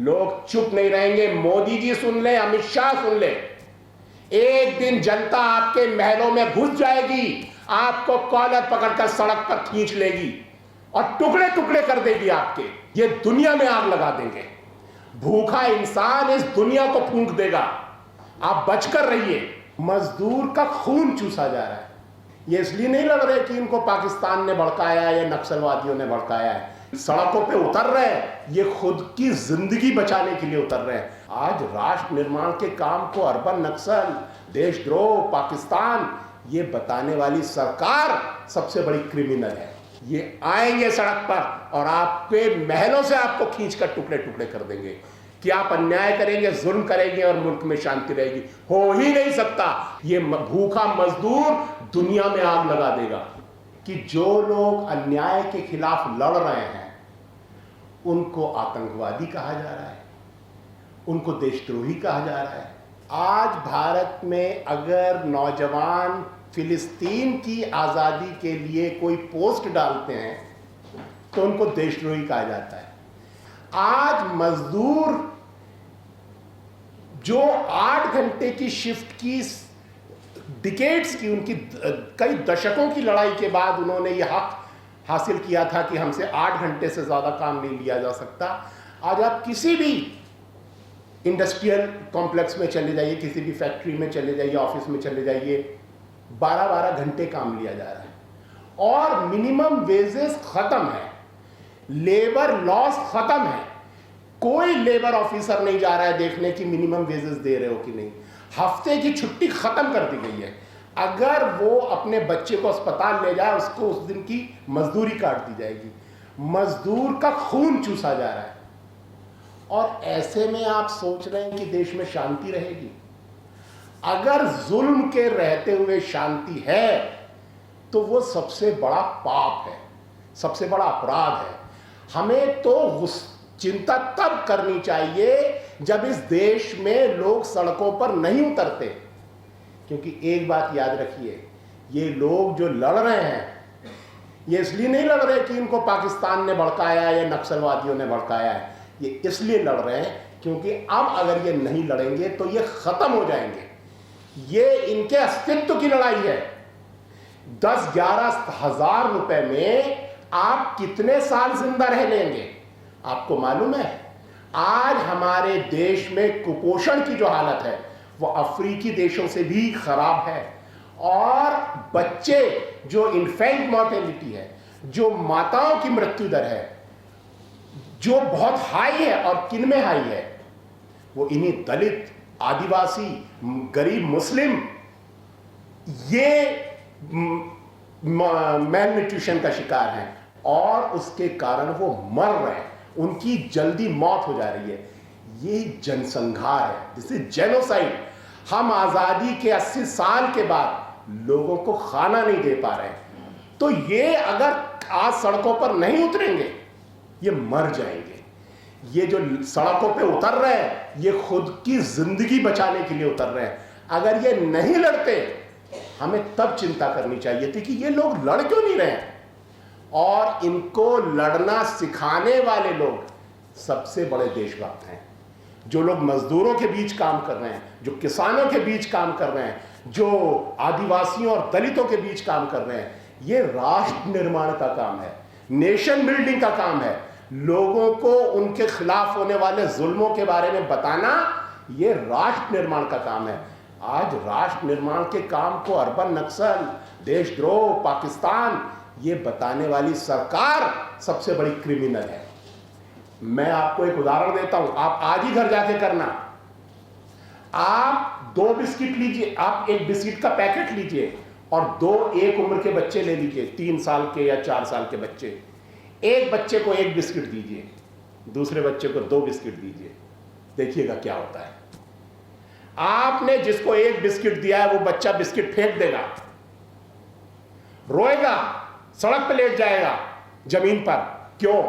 लोग चुप नहीं रहेंगे। मोदी जी सुन ले, अमित शाह सुन ले, एक दिन जनता आपके महलों में घुस जाएगी, आपको कॉलर पकड़कर सड़क पर खींच लेगी और टुकड़े टुकड़े कर देगी आपके। ये दुनिया में आग लगा देंगे। भूखा इंसान इस दुनिया को फूंक देगा। आप बचकर रहिए। मजदूर का खून चूसा जा रहा है। ये इसलिए नहीं लड़ रहे कि इनको पाकिस्तान ने भड़काया है या नक्सलवादियों ने भड़काया है। सड़कों पे उतर रहे हैं, ये खुद की जिंदगी बचाने के लिए उतर रहे हैं। आज राष्ट्र निर्माण के काम को अर्बन नक्सल, देशद्रोह, पाकिस्तान, ये बताने वाली सरकार सबसे बड़ी क्रिमिनल है। ये आएंगे सड़क पर और आपके महलों से आपको खींचकर टुकड़े टुकड़े कर देंगे कि आप अन्याय करेंगे, जुल्म करेंगे और मुल्क में शांति रहेगी। हो ही नहीं सकता। ये भूखा मजदूर दुनिया में आग लगा देगा कि जो लोग अन्याय के खिलाफ लड़ रहे हैं उनको आतंकवादी कहा जा रहा है, उनको देशद्रोही कहा जा रहा है। आज भारत में अगर नौजवान फिलिस्तीन की आज़ादी के लिए कोई पोस्ट डालते हैं तो उनको देशद्रोही कहा जाता है। आज मजदूर जो 8 घंटे की शिफ्ट की, डिकेड्स की, उनकी कई दशकों की लड़ाई के बाद उन्होंने ये हक हासिल किया था कि हमसे 8 घंटे से ज़्यादा काम नहीं लिया जा सकता। आज आप किसी भी इंडस्ट्रियल कॉम्प्लेक्स में चले जाइए, किसी भी फैक्ट्री में चले जाइए, ऑफिस में चले जाइए, 12-12 घंटे काम लिया जा रहा है और मिनिमम वेजेस खत्म है, लेबर लॉस खत्म है। कोई लेबर ऑफिसर नहीं जा रहा है देखने की मिनिमम वेजेस दे रहे हो कि नहीं। हफ्ते की छुट्टी खत्म कर दी गई है। अगर वो अपने बच्चे को अस्पताल ले जाए, उसको उस दिन की मजदूरी काट दी जाएगी। मजदूर का खून चूसा जा रहा है और ऐसे में आप सोच रहे हैं कि देश में शांति रहेगी। अगर जुल्म के रहते हुए शांति है तो वो सबसे बड़ा पाप है, सबसे बड़ा अपराध है। हमें तो चिंता तब करनी चाहिए जब इस देश में लोग सड़कों पर नहीं उतरते, क्योंकि एक बात याद रखिए, ये लोग जो लड़ रहे हैं ये इसलिए नहीं लड़ रहे कि इनको पाकिस्तान ने भड़काया है या नक्सलवादियों ने भड़काया है। ये इसलिए लड़ रहे हैं क्योंकि अब अगर ये नहीं लड़ेंगे तो ये खत्म हो जाएंगे। ये इनके अस्तित्व की लड़ाई है। 10-11 हज़ार रुपए में आप कितने साल जिंदा रह लेंगे? आपको मालूम है आज हमारे देश में कुपोषण की जो हालत है वो अफ्रीकी देशों से भी खराब है और बच्चे जो इन्फेंट मॉर्टेलिटी है, जो माताओं की मृत्यु दर है, जो बहुत हाई है और किन में हाई है, वो इन्हीं दलित, आदिवासी, गरीब मुस्लिम, ये मेल न्यूट्रिशन का शिकार हैं और उसके कारण वो मर रहे हैं, उनकी जल्दी मौत हो जा रही है। ये जनसंहार है, दिस इज जेनोसाइड। हम आज़ादी के 80 साल के बाद लोगों को खाना नहीं दे पा रहे हैं, तो ये अगर आज सड़कों पर नहीं उतरेंगे ये मर जाएंगे। ये जो सड़कों पे उतर रहे हैं ये खुद की जिंदगी बचाने के लिए उतर रहे हैं। अगर ये नहीं लड़ते हमें तब चिंता करनी चाहिए थी कि ये लोग लड़ क्यों नहीं रहे हैं। और इनको लड़ना सिखाने वाले लोग सबसे बड़े देशभक्त हैं। जो लोग मजदूरों के बीच काम कर रहे हैं, जो किसानों के बीच काम कर रहे हैं, जो आदिवासियों और दलितों के बीच काम कर रहे हैं, ये राष्ट्र निर्माण का काम है, नेशन बिल्डिंग का काम है। लोगों को उनके खिलाफ होने वाले जुल्मों के बारे में बताना ये राष्ट्र निर्माण का काम है। आज राष्ट्र निर्माण के काम को अर्बन नक्सल, देशद्रोह, पाकिस्तान, ये बताने वाली सरकार सबसे बड़ी क्रिमिनल है। मैं आपको एक उदाहरण देता हूं, आप आज ही घर जाके करना। आप 2 बिस्किट लीजिए, आप एक बिस्किट का पैकेट लीजिए और 2 एक उम्र के बच्चे ले लीजिए, 3 साल के या 4 साल के बच्चे। एक बच्चे को 1 बिस्किट दीजिए, दूसरे बच्चे को 2 बिस्किट दीजिए, देखिएगा क्या होता है। आपने जिसको 1 बिस्किट दिया है वो बच्चा बिस्किट फेंक देगा, रोएगा, सड़क पर लेट जाएगा जमीन पर। क्यों?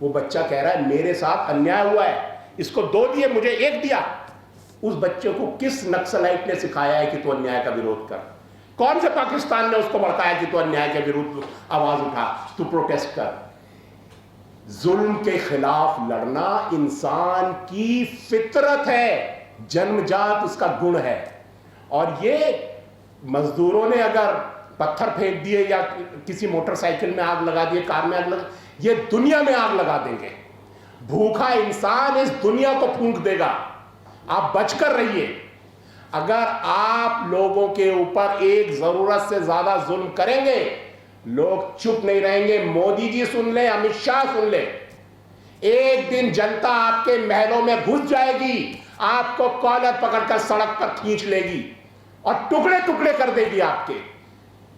वो बच्चा कह रहा है मेरे साथ अन्याय हुआ है, इसको 2 दिए, मुझे 1 दिया। उस बच्चे को किस नक्सलाइट ने सिखाया है कि तू अन्याय का विरोध कर? कौन से पाकिस्तान ने उसको भड़काया कि तू अन्याय के विरुद्ध आवाज उठा, तू प्रोटेस्ट कर? जुल्म के खिलाफ लड़ना इंसान की फितरत है, जन्मजात उसका गुण है। और ये मजदूरों ने अगर पत्थर फेंक दिए या किसी मोटरसाइकिल में आग लगा दिए, कार में आग लगा, ये दुनिया में आग लगा देंगे। भूखा इंसान इस दुनिया को फूंक देगा। आप बचकर रहिए। अगर आप लोगों के ऊपर एक जरूरत से ज्यादा जुल्म करेंगे, लोग चुप नहीं रहेंगे। मोदी जी सुन ले, अमित शाह सुन ले, एक दिन जनता आपके महलों में घुस जाएगी, आपको कॉलर पकड़कर सड़क पर खींच लेगी और टुकड़े टुकड़े कर देगी आपके।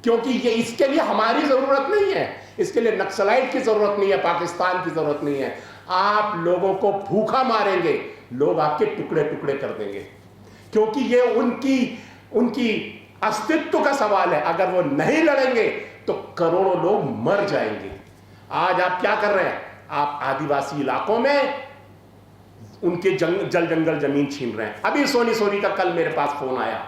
क्योंकि ये इसके लिए हमारी जरूरत नहीं है, इसके लिए नक्सलाइट की जरूरत नहीं है, पाकिस्तान की जरूरत नहीं है। आप लोगों को भूखा मारेंगे, लोग आपके टुकड़े टुकड़े कर देंगे, क्योंकि ये उनकी अस्तित्व का सवाल है। अगर वो नहीं लड़ेंगे तो करोड़ों लोग मर जाएंगे। आज आप क्या कर रहे हैं? आप आदिवासी इलाकों में उनके जल जंगल जमीन छीन रहे हैं। अभी सोनी सोरी का कल मेरे पास फोन आया,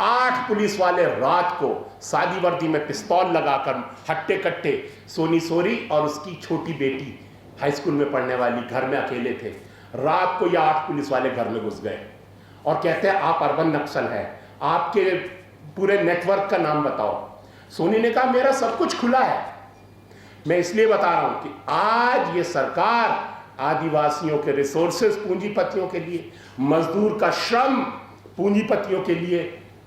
8 पुलिस वाले रात को सादी वर्दी में पिस्तौल लगाकर हट्टे कट्टे, सोनी सोरी और उसकी छोटी बेटी हाई स्कूल में पढ़ने वाली घर में अकेले थे। रात को ये 8 पुलिस वाले घर में घुस गए और कहते हैं आप अर्बन नक्सल है, आपके पूरे नेटवर्क का नाम बताओ। सोनी ने कहा मेरा सब कुछ खुला है। मैं इसलिए बता रहा हूं कि आज ये सरकार आदिवासियों के रिसोर्सेज पूंजीपतियों के लिए, मजदूर का श्रम पूंजीपतियों के लिए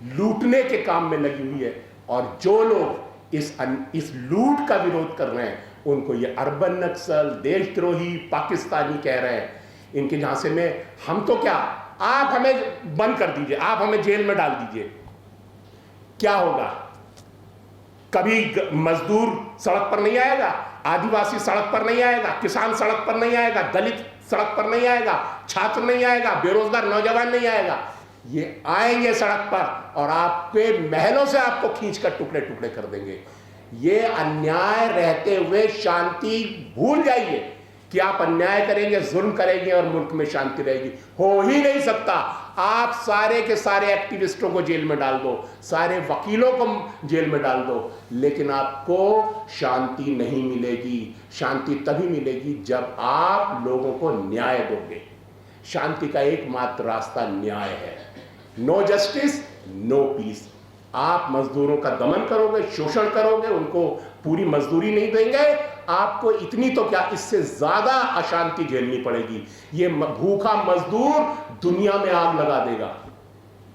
लूटने के काम में लगी हुई है। और जो लोग इस लूट का विरोध कर रहे हैं उनको ये अर्बन नक्सल, देशद्रोही, पाकिस्तानी कह रहे हैं। इनके झांसे में हम तो क्या, आप हमें बंद कर दीजिए, आप हमें जेल में डाल दीजिए, क्या होगा? कभी मजदूर सड़क पर नहीं आएगा, आदिवासी सड़क पर नहीं आएगा, किसान सड़क पर नहीं आएगा, दलित सड़क पर नहीं आएगा, छात्र नहीं आएगा, बेरोजगार नौजवान नहीं आएगा। ये आएंगे सड़क पर और आपके महलों से आपको खींचकर टुकड़े टुकड़े कर देंगे। ये अन्याय रहते हुए शांति भूल जाइए कि आप अन्याय करेंगे, जुल्म करेंगे और मुल्क में शांति रहेगी। हो ही नहीं सकता। आप सारे के सारे एक्टिविस्टों को जेल में डाल दो, सारे वकीलों को जेल में डाल दो, लेकिन आपको शांति नहीं मिलेगी। शांति तभी मिलेगी जब आप लोगों को न्याय दोगे। शांति का एकमात्र रास्ता न्याय है। No justice no peace. आप मजदूरों का दमन करोगे, शोषण करोगे, उनको पूरी मजदूरी नहीं देंगे, आपको इतनी तो क्या, इससे ज्यादा अशांति झेलनी पड़ेगी। ये भूखा मजदूर दुनिया में आग लगा देगा।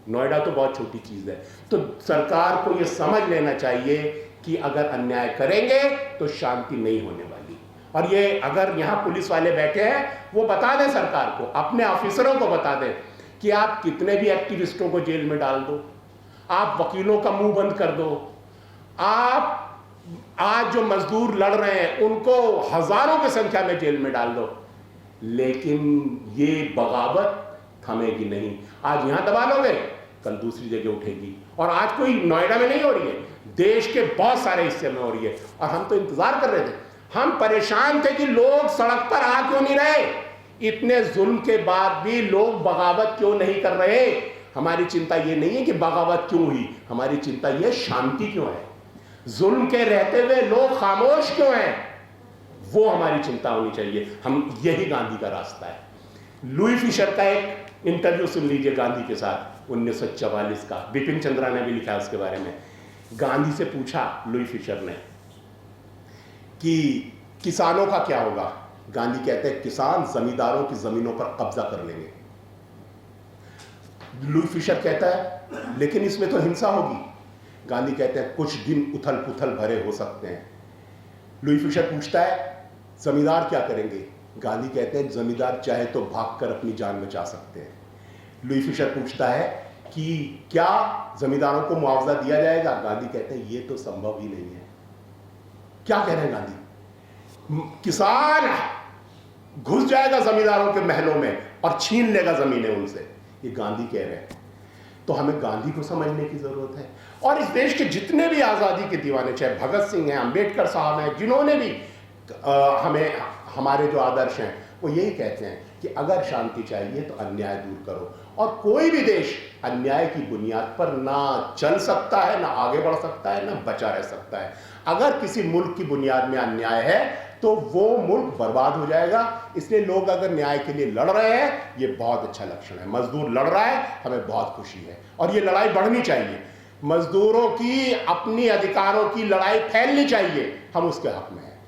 नोएडा तो बहुत छोटी चीज है। तो सरकार को यह समझ लेना चाहिए कि अगर अन्याय करेंगे तो शांति नहीं होने वाली। और ये अगर यहां पुलिस वाले बैठे हैं, वो बता दें सरकार को, अपने ऑफिसरों को बता दें कि आप कितने भी एक्टिविस्टों को जेल में डाल दो, आप वकीलों का मुंह बंद कर दो, आप आज जो मजदूर लड़ रहे हैं उनको हजारों की संख्या में जेल में डाल दो, लेकिन ये बगावत थमेगी नहीं। आज यहां दबा लोगे, कल दूसरी जगह उठेगी। और आज कोई नोएडा में नहीं हो रही है, देश के बहुत सारे हिस्से में हो रही है। और हम तो इंतजार कर रहे थे, हम परेशान थे कि लोग सड़क पर आ क्यों नहीं रहे, इतने जुल्म के बाद भी लोग बगावत क्यों नहीं कर रहे। हमारी चिंता ये नहीं है कि बगावत क्यों हुई, हमारी चिंता ये शांति क्यों है, जुल्म के रहते हुए लोग खामोश क्यों हैं, वो हमारी चिंता होनी चाहिए। हम यही गांधी का रास्ता है। लुई फिशर का एक इंटरव्यू सुन लीजिए गांधी के साथ, 1944 का। बिपिन चंद्रा ने भी लिखा उसके बारे में। गांधी से पूछा लुई फिशर ने कि किसानों का क्या होगा। गांधी कहते हैं किसान जमींदारों की जमीनों पर कब्जा कर लेंगे। लुई फिशर कहता है लेकिन इसमें तो हिंसा होगी। गांधी कहते हैं कुछ दिन उथल पुथल भरे हो सकते हैं। लुई फिशर पूछता है जमींदार क्या करेंगे। गांधी कहते हैं जमींदार चाहे तो भागकर अपनी जान बचा सकते हैं। लुई फिशर पूछता है कि क्या जमींदारों को मुआवजा दिया जाएगा। गांधी कहते हैं ये तो संभव ही नहीं है। क्या कह रहे हैं गांधी, किसान घुस जाएगा जमींदारों के महलों में और छीन लेगा जमीनें उनसे, ये गांधी कह रहे हैं। तो हमें गांधी को समझने की जरूरत है। और इस देश के जितने भी आज़ादी के दीवाने, चाहे भगत सिंह हैं, अंबेडकर साहब हैं, जिन्होंने भी हमें, हमारे जो आदर्श हैं, वो यही कहते हैं कि अगर शांति चाहिए तो अन्याय दूर करो। और कोई भी देश अन्याय की बुनियाद पर ना चल सकता है, ना आगे बढ़ सकता है, ना बचा रह सकता है। अगर किसी मुल्क की बुनियाद में अन्याय है तो वो मुल्क बर्बाद हो जाएगा। इसलिए लोग अगर न्याय के लिए लड़ रहे हैं, ये बहुत अच्छा लक्षण है। मजदूर लड़ रहा है, हमें बहुत खुशी है, और ये लड़ाई बढ़नी चाहिए। मजदूरों की अपनी अधिकारों की लड़ाई फैलनी चाहिए, हम उसके हक में हैं।